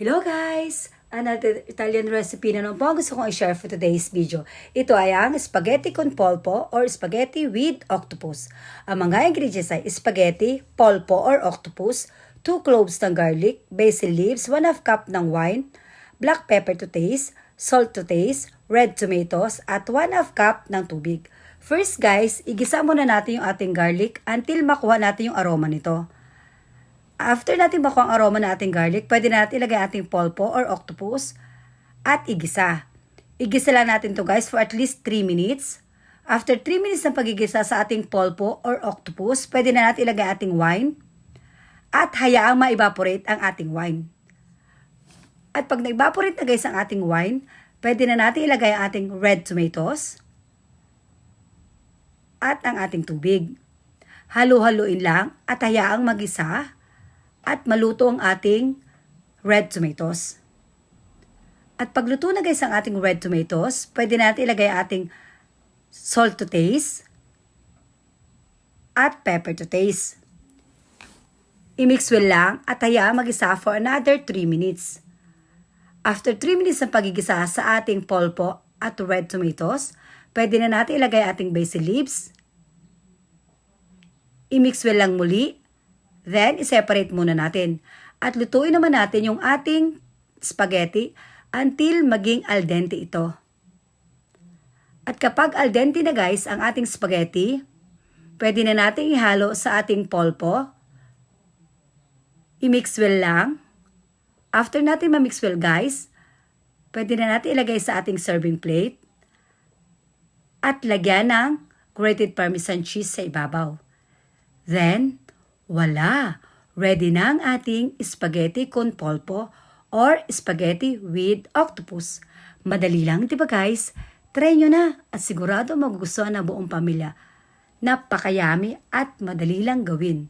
Hello guys! Another Italian recipe na naman po ang gusto kong i-share for today's video. Ito ay ang spaghetti con polpo or spaghetti with octopus. Ang mga ingredients ay spaghetti, polpo or octopus, 2 cloves ng garlic, basil leaves, 1/2 cup ng wine, black pepper to taste, salt to taste, red tomatoes, at 1/2 cup ng tubig. First guys, igisa muna natin yung ating garlic until makuha natin yung aroma nito. After natin makuha ang aroma ng ating garlic, pwede natin ilagay ating polpo or octopus at igisa. Igisa lang natin to guys for at least 3 minutes. After 3 minutes ng pagigisa sa ating polpo or octopus, pwede na natin ilagay ating wine at hayaang ma-evaporate ang ating wine. At pag na-evaporate na guys ang ating wine, pwede na natin ilagay ang ating red tomatoes at ang ating tubig. Halu-haluin lang at hayaang magisa at maluto ang ating red tomatoes. At pagluto na guys ang ating red tomatoes, pwede natin ilagay ating salt to taste at pepper to taste. I-mix well lang at hayaan magisa for another 3 minutes. After 3 minutes ng pagigisa sa ating polpo at red tomatoes, pwede na natin ilagay ating basil leaves. I-mix well lang muli. Then, i-separate muna natin. At lutuin naman natin yung ating spaghetti until maging al dente ito. At kapag al dente na guys ang ating spaghetti, pwede na natin ihalo sa ating polpo. I-mix well lang. After natin ma-mix well guys, pwede na natin ilagay sa ating serving plate at lagyan ng grated parmesan cheese sa ibabaw. Then, wala! Ready na ang ating spaghetti con polpo or spaghetti with octopus. Madali lang, di ba guys? Try nyo na at sigurado magugustuhan ng buong pamilya. Napakayami at madali lang gawin.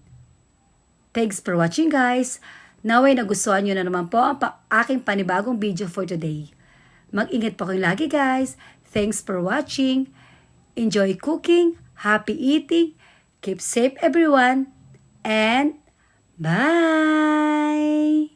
Thanks for watching guys! Naway nagustuhan nyo na naman po ang aking panibagong video for today. Mag-ingat po kayong lagi guys. Thanks for watching. Enjoy cooking. Happy eating. Keep safe everyone. And bye!